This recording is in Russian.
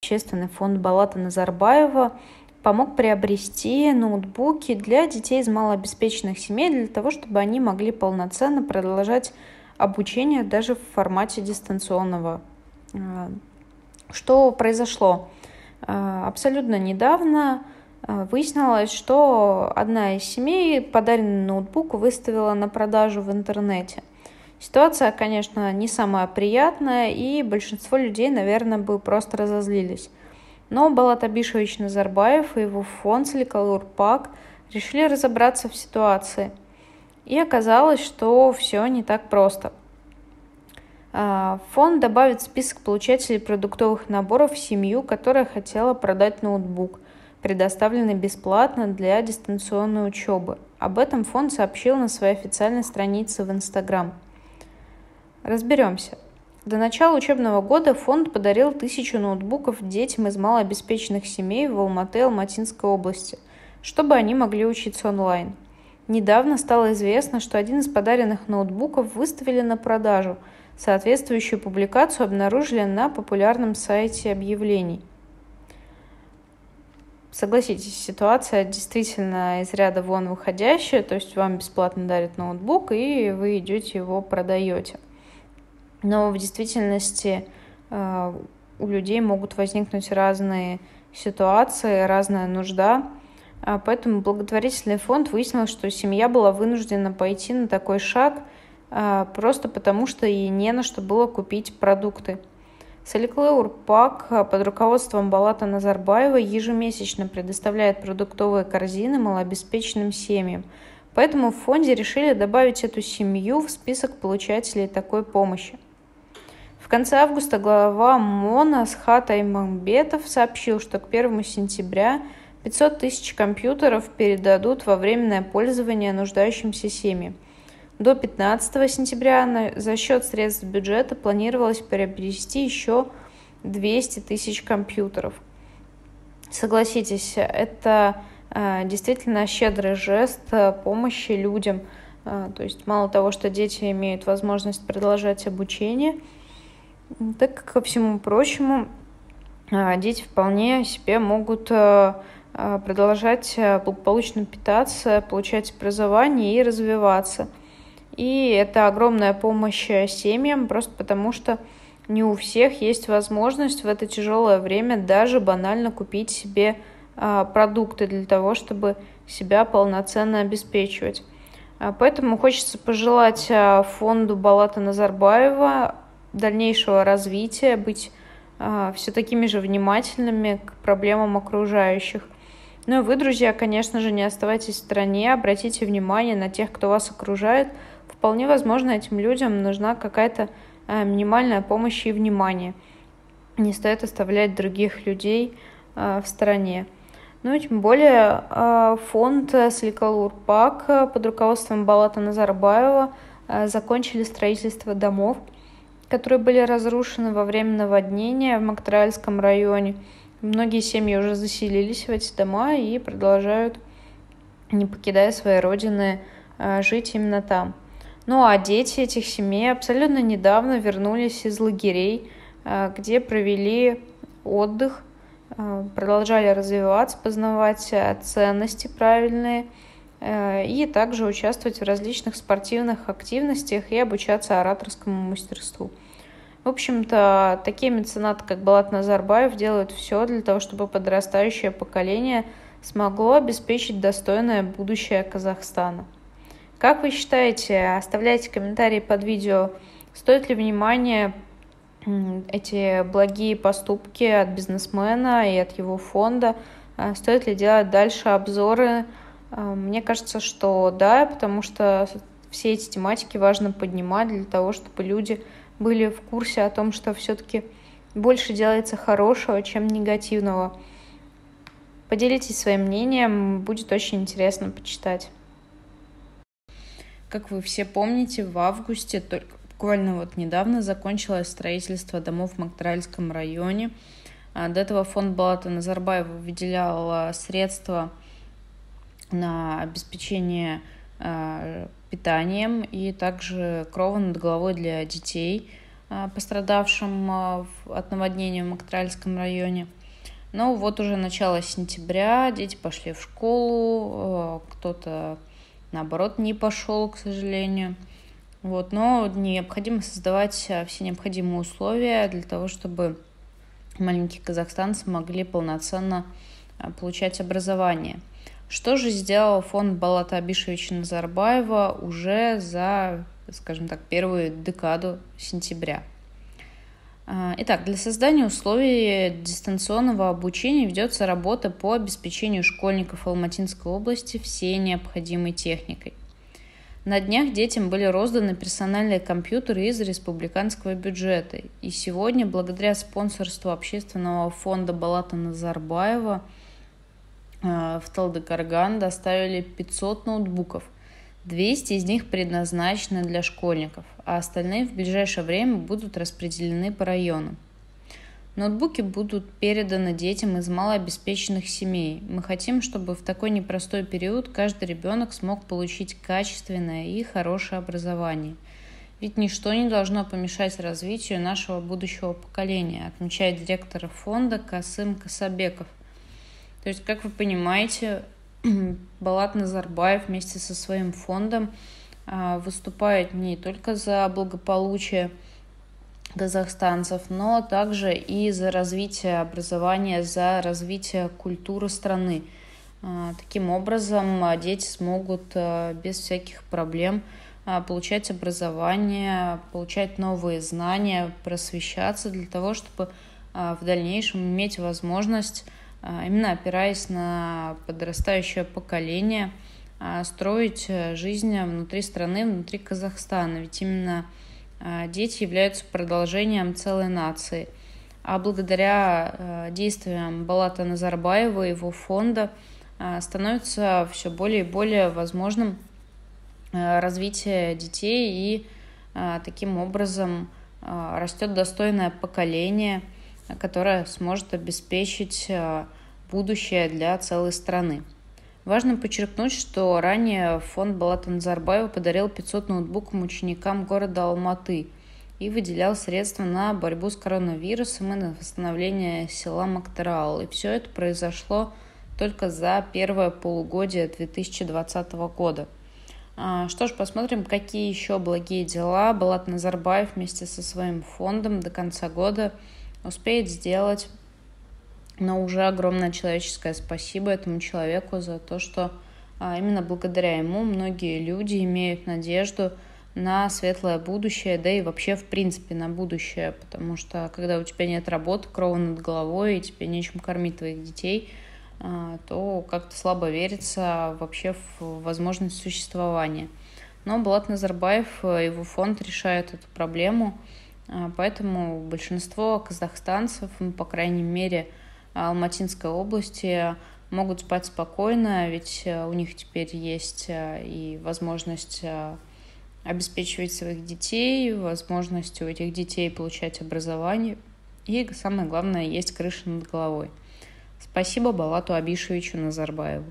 общественный фонд Балата Назарбаева помог приобрести ноутбуки для детей из малообеспеченных семей для того, чтобы они могли полноценно продолжать обучение даже в формате дистанционного. Что произошло? Абсолютно недавно выяснилось, что одна из семей подаренный ноутбук выставила на продажу в интернете. Ситуация, конечно, не самая приятная, и большинство людей, наверное, бы просто разозлились. Но Балат Абишевич Назарбаев и его фонд Соликалур Пак решили разобраться в ситуации. И оказалось, что все не так просто. Фонд добавит в список получателей продуктовых наборов семью, которая хотела продать ноутбук, предоставленный бесплатно для дистанционной учебы. Об этом фонд сообщил на своей официальной странице в Instagram. Разберемся. До начала учебного года фонд подарил 1000 ноутбуков детям из малообеспеченных семей в Алматы и Алматинской области, чтобы они могли учиться онлайн. Недавно стало известно, что один из подаренных ноутбуков выставили на продажу. Соответствующую публикацию обнаружили на популярном сайте объявлений. Согласитесь, ситуация действительно из ряда вон выходящая, то есть вам бесплатно дарят ноутбук, и вы идете его продаете. Но в действительности у людей могут возникнуть разные ситуации, разная нужда. Поэтому благотворительный фонд выяснил, что семья была вынуждена пойти на такой шаг просто потому, что ей не на что было купить продукты. Соликалур Пак под руководством Балата Назарбаева ежемесячно предоставляет продуктовые корзины малообеспеченным семьям. Поэтому в фонде решили добавить эту семью в список получателей такой помощи. В конце августа глава МОН Асхат Аймамбетов сообщил, что к 1 сентября 500 тысяч компьютеров передадут во временное пользование нуждающимся семьям. До 15 сентября за счет средств бюджета планировалось приобрести еще 200 тысяч компьютеров. Согласитесь, это действительно щедрый жест помощи людям. То есть мало того, что дети имеют возможность продолжать обучение, так ко всему прочему, дети вполне себе могут продолжать благополучно питаться, получать образование и развиваться. И это огромная помощь семьям, просто потому что не у всех есть возможность в это тяжелое время даже банально купить себе продукты для того, чтобы себя полноценно обеспечивать. Поэтому хочется пожелать фонду Балата Назарбаева дальнейшего развития, быть все такими же внимательными к проблемам окружающих. Ну и вы, друзья, конечно же, не оставайтесь в стороне, обратите внимание на тех, кто вас окружает. Вполне возможно, этим людям нужна какая-то минимальная помощь и внимание. Не стоит оставлять других людей в стороне. Ну и тем более фонд Соликалур Пак под руководством Балата Назарбаева закончили строительство домов, которые были разрушены во время наводнения в Мактаральском районе. Многие семьи уже заселились в эти дома и продолжают, не покидая своей родины, жить именно там. Ну а дети этих семей абсолютно недавно вернулись из лагерей, где провели отдых, продолжали развиваться, познавать ценности правильные и также участвовать в различных спортивных активностях и обучаться ораторскому мастерству. В общем-то, такие меценаты, как Балат Назарбаев, делают все для того, чтобы подрастающее поколение смогло обеспечить достойное будущее Казахстана. Как вы считаете, оставляйте комментарии под видео, стоит ли внимания эти благие поступки от бизнесмена и от его фонда, стоит ли делать дальше обзоры? Мне кажется, что да, потому что все эти тематики важно поднимать для того, чтобы люди были в курсе о том, что все-таки больше делается хорошего, чем негативного. Поделитесь своим мнением, будет очень интересно почитать. Как вы все помните, в августе, только буквально недавно, закончилось строительство домов в Мактаральском районе. До этого фонд Балата Назарбаева выделял средства на обеспечение питанием и также крова над головой для детей. пострадавшим от наводнения в Мактаральском районе. Но вот уже начало сентября, дети пошли в школу, кто-то, наоборот, не пошел, к сожалению. Но необходимо создавать все необходимые условия для того, чтобы маленькие казахстанцы могли полноценно получать образование. Что же сделал фонд Балата Абишевича Назарбаева уже за, скажем так, первую декаду сентября? Итак, для создания условий дистанционного обучения ведется работа по обеспечению школьников Алматинской области всей необходимой техникой. На днях детям были розданы персональные компьютеры из республиканского бюджета. И сегодня, благодаря спонсорству общественного фонда Балата Назарбаева, в Талдыкорган доставили 500 ноутбуков. 200 из них предназначены для школьников, а остальные в ближайшее время будут распределены по районам. Ноутбуки будут переданы детям из малообеспеченных семей. Мы хотим, чтобы в такой непростой период каждый ребенок смог получить качественное и хорошее образование. Ведь ничто не должно помешать развитию нашего будущего поколения, отмечает директор фонда Касым Касабеков. То есть, как вы понимаете, Балат Назарбаев вместе со своим фондом выступает не только за благополучие казахстанцев, но также и за развитие образования, за развитие культуры страны. Таким образом, дети смогут без всяких проблем получать образование, получать новые знания, просвещаться для того, чтобы в дальнейшем иметь возможность, именно опираясь на подрастающее поколение, строить жизнь внутри страны, внутри Казахстана. Ведь именно дети являются продолжением целой нации. А благодаря действиям Балата Назарбаева и его фонда становится все более и более возможным развитие детей, и таким образом растет достойное поколение, которое сможет обеспечить будущее для целой страны. Важно подчеркнуть, что ранее фонд Балата Назарбаева подарил 500 ноутбуков ученикам города Алматы и выделял средства на борьбу с коронавирусом и на восстановление села Мактарал. И все это произошло только за первое полугодие 2020 года. Что ж, посмотрим, какие еще благие дела Балат Назарбаев вместе со своим фондом до конца года успеет сделать. Но уже огромное человеческое спасибо этому человеку за то, что именно благодаря ему многие люди имеют надежду на светлое будущее, да и вообще в принципе на будущее, потому что когда у тебя нет работы, крова над головой, и тебе нечем кормить твоих детей, то как-то слабо верится вообще в возможность существования. Но Балат Назарбаев, его фонд решает эту проблему, поэтому большинство казахстанцев, по крайней мере, Алматинской области могут спать спокойно, ведь у них теперь есть и возможность обеспечивать своих детей, возможность у этих детей получать образование, и самое главное, есть крыша над головой. Спасибо Балату Абишевичу Назарбаеву.